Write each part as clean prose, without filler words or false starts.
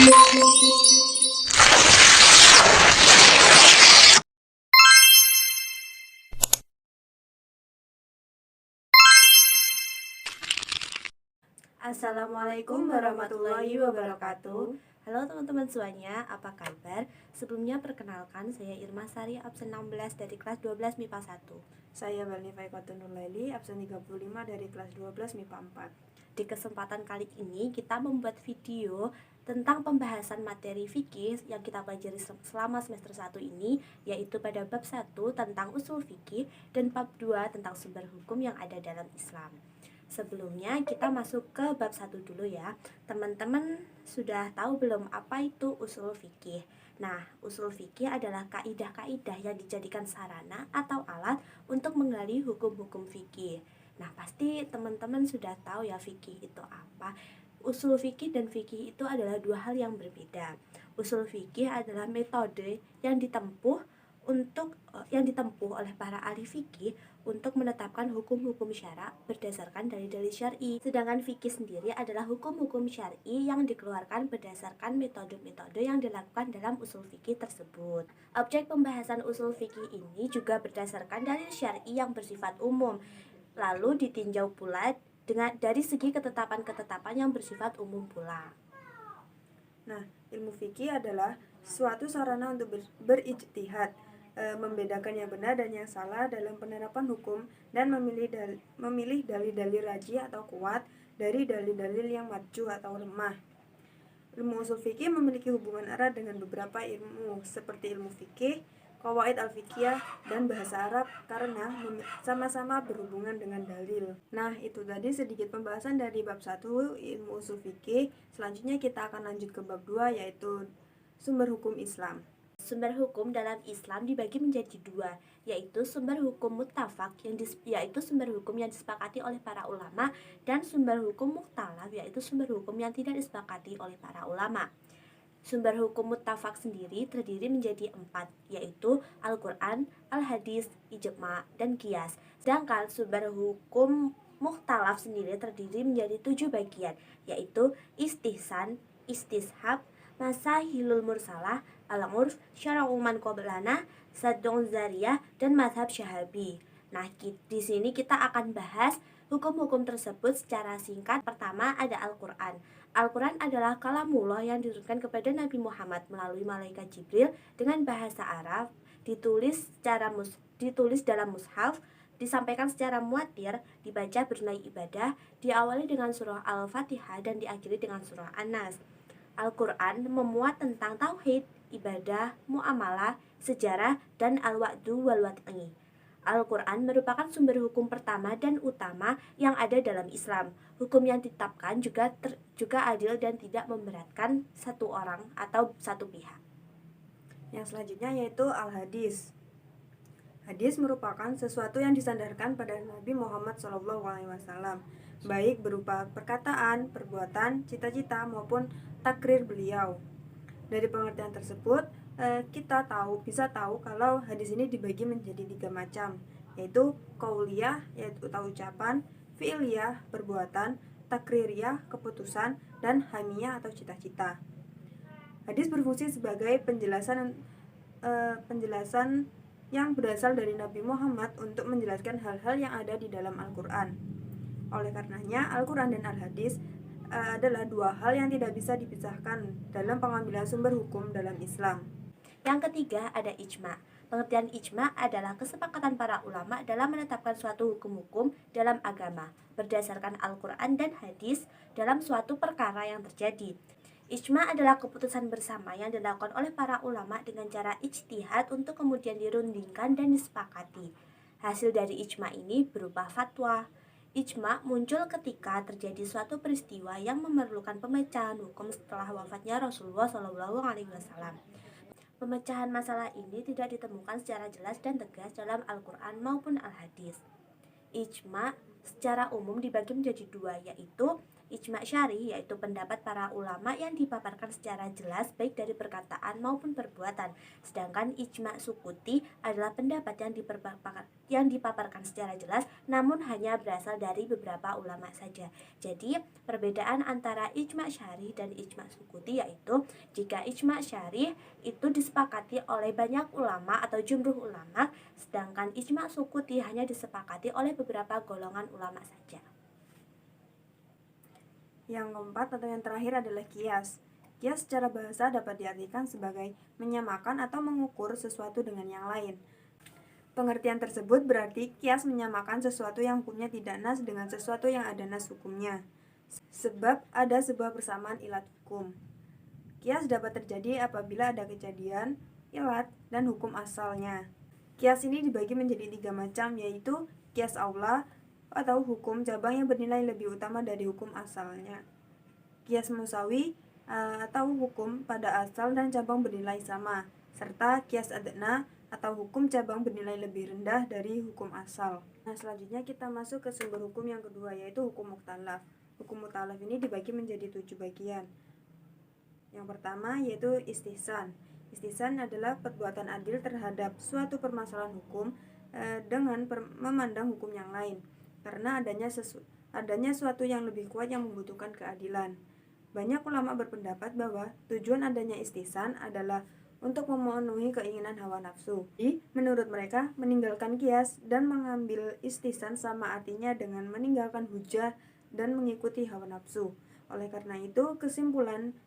Assalamualaikum warahmatullahi wabarakatuh. Halo teman-teman semuanya, apa kabar? Sebelumnya perkenalkan, saya Irma Sari, absen 16 dari kelas 12 MIPA 1. Saya Balni Faikatun Nurlaili, absen 35 dari kelas 12 MIPA 4. Di kesempatan kali ini kita membuat video tentang pembahasan materi fikih yang kita pelajari selama semester 1 ini, yaitu pada bab 1 tentang usul fikih dan bab 2 tentang sumber hukum yang ada dalam Islam. Sebelumnya kita masuk ke bab 1 dulu ya. Teman-teman sudah tahu belum apa itu usul fikih? Nah, usul fikih adalah kaidah-kaidah yang dijadikan sarana atau alat untuk menggali hukum-hukum fikih. Nah, pasti teman-teman sudah tahu ya fikih itu apa. Usul fikih dan fikih itu adalah dua hal yang berbeda. Usul fikih adalah metode yang ditempuh oleh para ahli fikih untuk menetapkan hukum-hukum syara berdasarkan dalil-dalil syar'i. Sedangkan fikih sendiri adalah hukum-hukum syar'i yang dikeluarkan berdasarkan metode-metode yang dilakukan dalam usul fikih tersebut. Objek pembahasan usul fikih ini juga berdasarkan dalil syar'i yang bersifat umum, lalu ditinjau pula dari segi ketetapan-ketetapan yang bersifat umum pula. Nah, ilmu fikih adalah suatu sarana untuk berijtihad, membedakan yang benar dan yang salah dalam penerapan hukum dan memilih dalil-dalil rajih atau kuat dari dalil-dalil yang marjuh atau lemah. Ilmu usul fikih memiliki hubungan erat dengan beberapa ilmu seperti ilmu fikih, qawaid al-fiqhiyah, dan bahasa Arab karena sama-sama berhubungan dengan dalil. Nah, itu tadi sedikit pembahasan dari bab 1 ilmu usul fikih. Selanjutnya kita akan lanjut ke bab 2 yaitu sumber hukum Islam. Sumber hukum dalam Islam dibagi menjadi dua, yaitu sumber hukum muttafaq yaitu sumber hukum yang disepakati oleh para ulama, dan sumber hukum mukhtalaf yaitu sumber hukum yang tidak disepakati oleh para ulama. Sumber hukum muttafaq sendiri terdiri menjadi 4, yaitu Al-Quran, Al-Hadis, Ijma, dan Qiyas. Sedangkan sumber hukum mukhtalaf sendiri terdiri menjadi 7 bagian, yaitu istihsan, istishab, masahilul mursalah, al-urf, syara'u man qablana, saddun zariyah, dan mazhab syahabi. Nah, di sini kita akan bahas hukum-hukum tersebut secara singkat. Pertama ada Al-Quran. Al-Quran adalah kalamullah yang diturunkan kepada Nabi Muhammad melalui malaikat Jibril dengan bahasa Arab, ditulis dalam mushaf, disampaikan secara muwatir, dibaca bernilai ibadah, diawali dengan surah Al-Fatihah dan diakhiri dengan surah An-Nas. Al-Quran memuat tentang tauhid, ibadah, muamalah, sejarah, dan al-wa'du wal-wat'i. Al-Quran merupakan sumber hukum pertama dan utama yang ada dalam Islam. Hukum yang ditetapkan juga adil dan tidak memberatkan satu orang atau satu pihak. Yang selanjutnya yaitu al-hadis. Hadis merupakan sesuatu yang disandarkan pada Nabi Muhammad SAW, baik berupa perkataan, perbuatan, cita-cita maupun takrir beliau. Dari pengertian tersebut, kita bisa tahu kalau hadis ini dibagi menjadi 3 macam, yaitu qauliyah, yaitu ucapan, fi'liyah, perbuatan, takririyah, keputusan, dan hamiyah atau cita-cita. Hadis berfungsi sebagai penjelasan yang berasal dari Nabi Muhammad untuk menjelaskan hal-hal yang ada di dalam Al-Quran. Oleh karenanya, Al-Quran dan Al-Hadis adalah dua hal yang tidak bisa dipisahkan dalam pengambilan sumber hukum dalam Islam. Yang ketiga ada ijma. Pengertian ijma adalah kesepakatan para ulama dalam menetapkan suatu hukum-hukum dalam agama berdasarkan Al-Quran dan Hadis dalam suatu perkara yang terjadi. Ijma adalah keputusan bersama yang dilakukan oleh para ulama dengan cara ijtihad untuk kemudian dirundingkan dan disepakati. Hasil dari ijma ini berupa fatwa. Ijma muncul ketika terjadi suatu peristiwa yang memerlukan pemecahan hukum setelah wafatnya Rasulullah SAW. Pemecahan masalah ini tidak ditemukan secara jelas dan tegas dalam Al-Quran maupun Al-Hadis. Ijma secara umum dibagi menjadi dua, yaitu Ijma syar'i yaitu pendapat para ulama yang dipaparkan secara jelas baik dari perkataan maupun perbuatan. Sedangkan ijma sukuti adalah pendapat yang dipaparkan secara jelas namun hanya berasal dari beberapa ulama saja. Jadi, perbedaan antara ijma syar'i dan ijma sukuti yaitu jika ijma syar'i itu disepakati oleh banyak ulama atau jumhur ulama, sedangkan ijma sukuti hanya disepakati oleh beberapa golongan ulama saja. Yang keempat atau yang terakhir adalah kias. Kias secara bahasa dapat diartikan sebagai menyamakan atau mengukur sesuatu dengan yang lain. Pengertian tersebut berarti kias menyamakan sesuatu yang hukumnya tidak nas dengan sesuatu yang ada nas hukumnya. Sebab ada sebuah persamaan ilat hukum. Kias dapat terjadi apabila ada kejadian, ilat, dan hukum asalnya. Kias ini dibagi menjadi 3 macam, yaitu kias aula atau hukum cabang yang bernilai lebih utama dari hukum asalnya. Kias musawi atau hukum pada asal dan cabang bernilai sama, serta kias adna atau hukum cabang bernilai lebih rendah dari hukum asal. Nah, selanjutnya kita masuk ke sumber hukum yang kedua, yaitu hukum mukhtalaf. Hukum mukhtalaf ini dibagi menjadi 7 bagian. Yang pertama yaitu istihsan. Istihsan adalah perbuatan adil terhadap suatu permasalahan hukum dengan memandang hukum yang lain, karena adanya suatu yang lebih kuat yang membutuhkan keadilan. Banyak ulama berpendapat bahwa tujuan adanya istihsan adalah untuk memenuhi keinginan hawa nafsu. Jadi, menurut mereka, meninggalkan kias dan mengambil istihsan sama artinya dengan meninggalkan hujah dan mengikuti hawa nafsu. Oleh karena itu, kesimpulan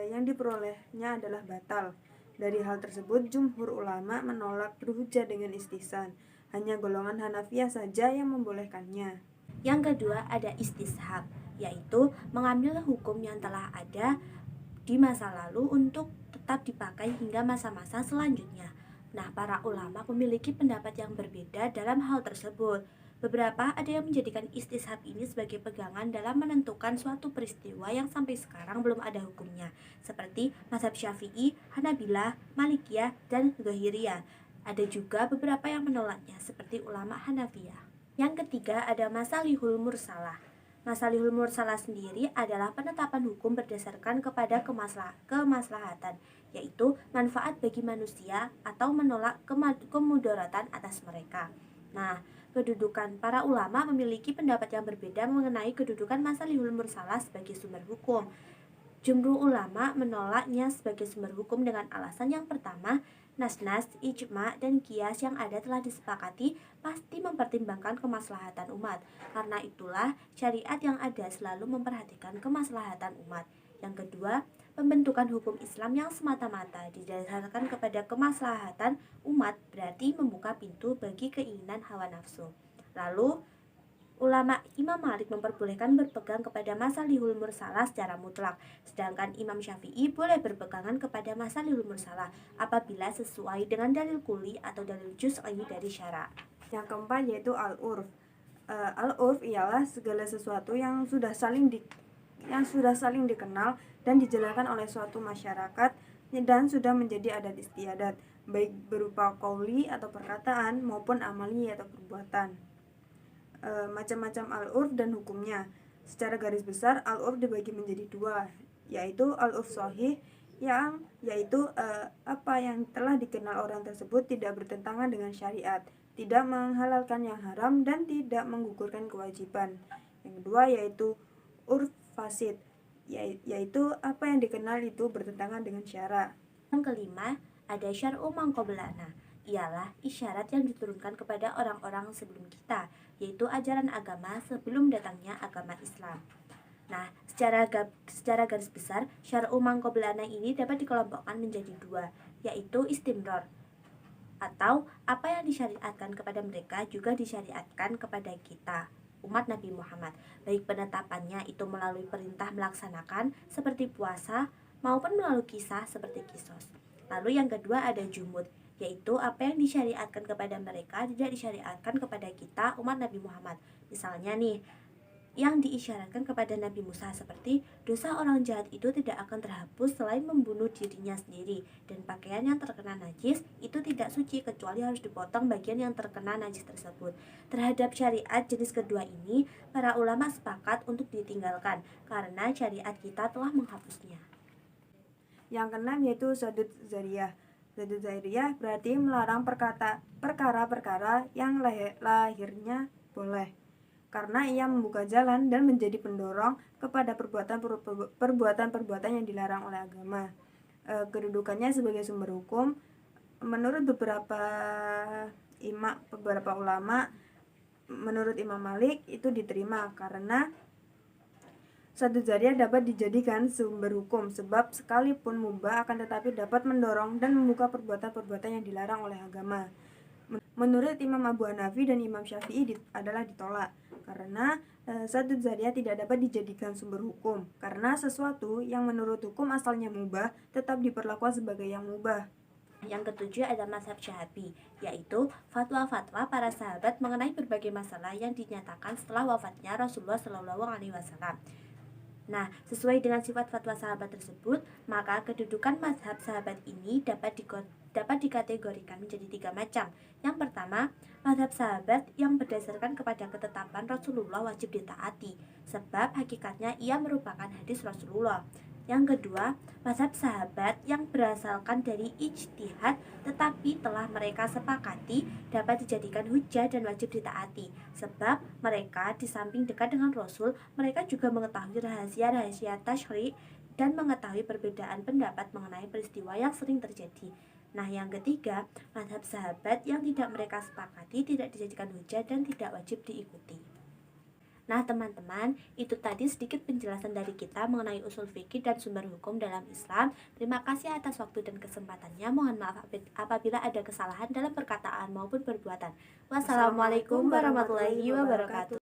yang diperolehnya adalah batal. Dari hal tersebut, jumhur ulama menolak berhujah dengan istihsan. Hanya golongan Hanafiyah saja yang membolehkannya. Yang kedua ada istishab, yaitu mengambil hukum yang telah ada di masa lalu untuk tetap dipakai hingga masa-masa selanjutnya. Nah, para ulama memiliki pendapat yang berbeda dalam hal tersebut. Beberapa ada yang menjadikan istishab ini sebagai pegangan dalam menentukan suatu peristiwa yang sampai sekarang belum ada hukumnya, seperti mazhab Syafi'i, Hanabilah, Malikiyah, dan Zahiriyah. Ada juga beberapa yang menolaknya, seperti ulama Hanafiyah. Yang ketiga ada masalihul mursalah. Masalihul mursalah sendiri adalah penetapan hukum berdasarkan kepada kemaslahatan, yaitu manfaat bagi manusia atau menolak kemudaratan atas mereka. Nah, kedudukan para ulama memiliki pendapat yang berbeda mengenai kedudukan masalihul mursalah sebagai sumber hukum. Jumhur ulama menolaknya sebagai sumber hukum dengan alasan yang pertama, nas-nas, ijma, dan kias yang ada telah disepakati pasti mempertimbangkan kemaslahatan umat. Karena itulah syariat yang ada selalu memperhatikan kemaslahatan umat. Yang kedua, pembentukan hukum Islam yang semata-mata didasarkan kepada kemaslahatan umat berarti membuka pintu bagi keinginan hawa nafsu. Lalu, ulama Imam Malik memperbolehkan berpegang kepada masalihul mursalah secara mutlak, sedangkan Imam Syafi'i boleh berpegangan kepada masalihul mursalah apabila sesuai dengan dalil kuli atau dalil juz'i dari syara'. Yang keempat yaitu al-urf. Al-urf ialah segala sesuatu yang sudah saling dikenal dan dijalankan oleh suatu masyarakat dan sudah menjadi adat istiadat, baik berupa qauli atau perkataan maupun amali atau perbuatan. Macam-macam al-urf dan hukumnya. Secara garis besar, al-urf dibagi menjadi 2, yaitu al-urf sahih, yaitu apa yang telah dikenal orang tersebut tidak bertentangan dengan syariat, tidak menghalalkan yang haram, dan tidak menggugurkan kewajiban. Yang kedua yaitu urf fasid, yaitu apa yang dikenal itu bertentangan dengan syara'. Yang kelima ada syar'u man qablana, ialah isyarat yang diturunkan kepada orang-orang sebelum kita, yaitu ajaran agama sebelum datangnya agama Islam. Nah, secara garis besar, syar'u man qablana ini dapat dikelompokkan menjadi 2, yaitu istimror, atau apa yang disyariatkan kepada mereka juga disyariatkan kepada kita, umat Nabi Muhammad, baik penetapannya itu melalui perintah melaksanakan seperti puasa maupun melalui kisah seperti kisos. Lalu yang kedua ada jumud, yaitu apa yang disyariatkan kepada mereka tidak disyariatkan kepada kita, umat Nabi Muhammad. Misalnya nih, yang diisyaratkan kepada Nabi Musa, seperti dosa orang jahat itu tidak akan terhapus selain membunuh dirinya sendiri, dan pakaian yang terkena najis itu tidak suci kecuali harus dipotong bagian yang terkena najis tersebut. Terhadap syariat jenis kedua ini, para ulama sepakat untuk ditinggalkan karena syariat kita telah menghapusnya. Yang keenam yaitu Sadud Zariyah. Sadud Zariyah berarti melarang perkara-perkara yang lahirnya boleh, karena ia membuka jalan dan menjadi pendorong kepada perbuatan-perbuatan yang dilarang oleh agama. Kedudukannya sebagai sumber hukum, menurut beberapa ulama, menurut Imam Malik itu diterima karena Sadud Zariyah dapat dijadikan sumber hukum, sebab sekalipun mubah akan tetapi dapat mendorong dan membuka perbuatan-perbuatan yang dilarang oleh agama. Menurut Imam Abu Hanafi dan Imam Syafi'i adalah ditolak karena Sadud Zariyah tidak dapat dijadikan sumber hukum, karena sesuatu yang menurut hukum asalnya mubah tetap diperlakukan sebagai yang mubah. Yang ketujuh adalah mazhab Syafi'i, yaitu fatwa-fatwa para sahabat mengenai berbagai masalah yang dinyatakan setelah wafatnya Rasulullah SAW. Nah, sesuai dengan sifat fatwa sahabat tersebut, maka kedudukan mazhab sahabat ini dapat dikategorikan menjadi 3 macam. Yang pertama, mazhab sahabat yang berdasarkan kepada ketetapan Rasulullah wajib ditaati, sebab hakikatnya ia merupakan hadis Rasulullah. Yang kedua, mazhab sahabat yang berasalkan dari ijtihad tetapi telah mereka sepakati dapat dijadikan hujah dan wajib ditaati, sebab mereka di samping dekat dengan Rasul, mereka juga mengetahui rahasia-rahasia tasyri' dan mengetahui perbedaan pendapat mengenai peristiwa yang sering terjadi. Nah, yang ketiga, mazhab sahabat yang tidak mereka sepakati tidak dijadikan hujah dan tidak wajib diikuti. Nah, teman-teman, itu tadi sedikit penjelasan dari kita mengenai usul fikih dan sumber hukum dalam Islam. Terima kasih atas waktu dan kesempatannya. Mohon maaf apabila ada kesalahan dalam perkataan maupun perbuatan. Wassalamualaikum warahmatullahi wabarakatuh.